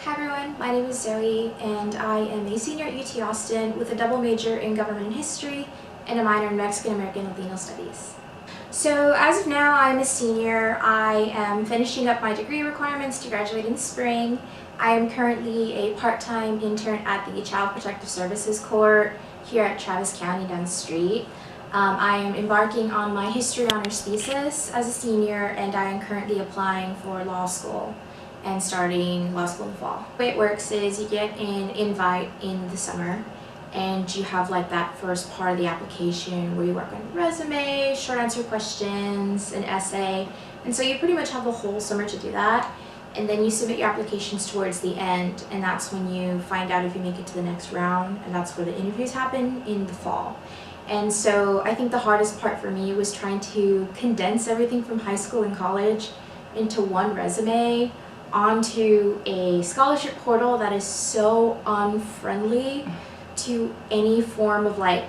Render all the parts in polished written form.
Hi everyone, my name is Zoe and I am a senior at UT Austin with a double major in government and history and a minor in Mexican American Latino studies. So as of now, I'm a senior. I am finishing up my degree requirements to graduate in the spring. I am currently a part-time intern at the Child Protective Services Court here at Travis County down the street. I am embarking on my history honors thesis as a senior, and I am currently applying for law school and starting law school in the fall. The way it works is you get an invite in the summer and you have like that first part of the application where you work on your resume, short answer questions, an essay, and so you pretty much have the whole summer to do that. And then you submit your applications towards the end, and that's when you find out if you make it to the next round, and that's where the interviews happen in the fall. And so I think the hardest part for me was trying to condense everything from high school and college into one resume onto a scholarship portal that is so unfriendly to any form of like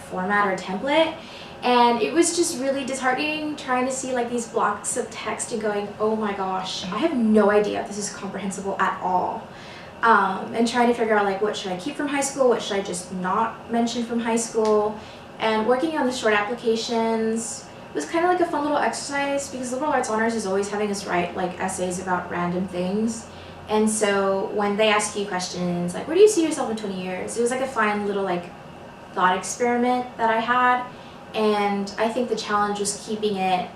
format or template. And it was just really disheartening trying to see like these blocks of text and going, oh my gosh, I have no idea if this is comprehensible at all. And trying to figure out like what should I keep from high school, what should I just not mention from high school. And working on the short applications was kind of like a fun little exercise because liberal arts honors is always having us write like essays about random things. And so when they ask you questions like, where do you see yourself in 20 years? It was like a fun little like thought experiment that I had. And I think the challenge was keeping it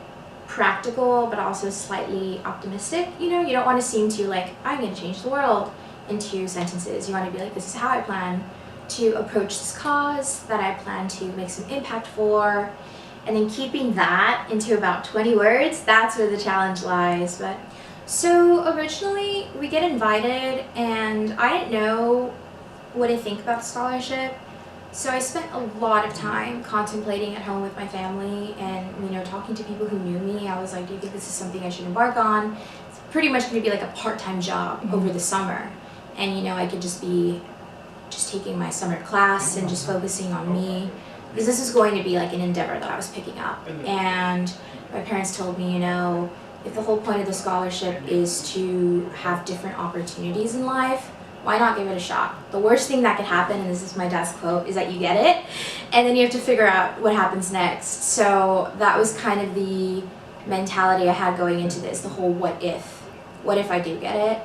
practical but also slightly optimistic. You know, you don't want to seem too like, I'm going to change the world into sentences. You want to be like, this is how I plan to approach this cause that I plan to make some impact for. And then keeping that into about 20 words, that's where the challenge lies. But so originally we get invited and I didn't know what to think about the scholarship. So I spent a lot of time contemplating at home with my family and, you know, talking to people who knew me. I was like, do you think this is something I should embark on? It's pretty much going to be like a part-time job over the summer. And, you know, I could just be taking my summer class and just focusing on me. Because this is going to be like an endeavor that I was picking up. And my parents told me, you know, if the whole point of the scholarship is to have different opportunities in life, why not give it a shot? The worst thing that could happen, and this is my dad's quote, is that you get it, and then you have to figure out what happens next. So that was kind of the mentality I had going into this, the whole what if. What if I do get it?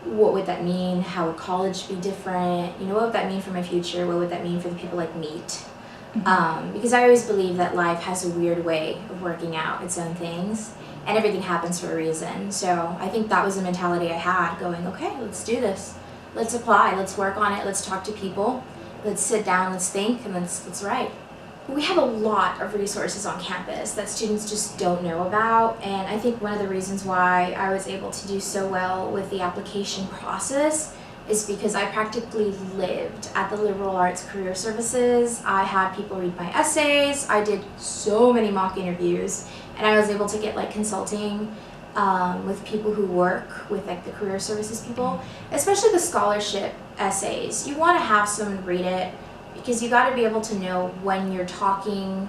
What would that mean? How would college be different? You know, what would that mean for my future? What would that mean for the people like meet? Because I always believe that life has a weird way of working out its own things and everything happens for a reason. So I think that was the mentality I had going, okay, let's do this. Let's apply, let's work on it, let's talk to people, let's sit down, let's think, and let's write. We have a lot of resources on campus that students just don't know about, and I think one of the reasons why I was able to do so well with the application process is because I practically lived at the liberal arts career services. I had people read my essays, I did so many mock interviews, and I was able to get like consulting with people who work with like the career services people, especially the scholarship essays. You want to have someone read it because you got to be able to know when you're talking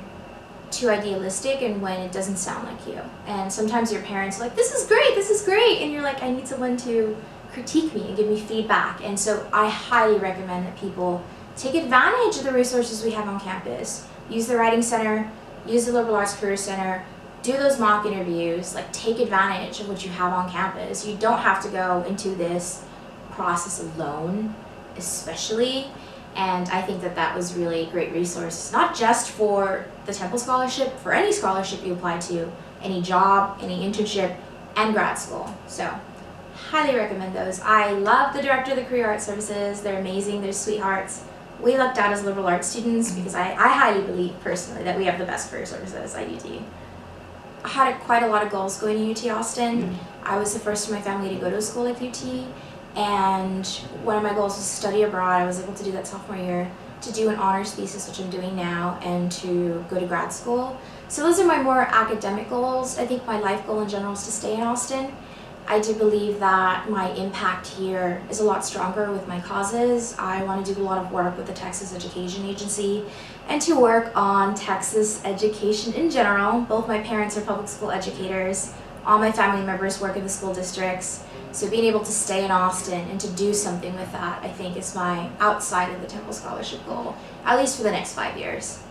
too idealistic and when it doesn't sound like you. And sometimes your parents are like, this is great, and you're like, I need someone to critique me and give me feedback. And so I highly recommend that people take advantage of the resources we have on campus. Use the Writing Center, use the Liberal Arts Career Center, do those mock interviews, like take advantage of what you have on campus. You don't have to go into this process alone, especially. And I think that that was really a great resource, not just for the Temple Scholarship, for any scholarship you apply to, any job, any internship, and grad school. So highly recommend those. I love the director of the Career Arts Services. They're amazing, they're sweethearts. We lucked out as liberal arts students because I highly believe personally that we have the best career services at UT. I had quite a lot of goals going to UT Austin. I was the first in my family to go to a school like UT, and one of my goals was to study abroad. I was able to do that sophomore year, to do an honors thesis, which I'm doing now, and to go to grad school. So those are my more academic goals. I think my life goal in general is to stay in Austin. I do believe that my impact here is a lot stronger with my causes. I want to do a lot of work with the Texas Education Agency and to work on Texas education in general. Both my parents are public school educators. All my family members work in the school districts. So being able to stay in Austin and to do something with that, I think, is my outside of the Temple Scholarship goal, at least for the next 5 years.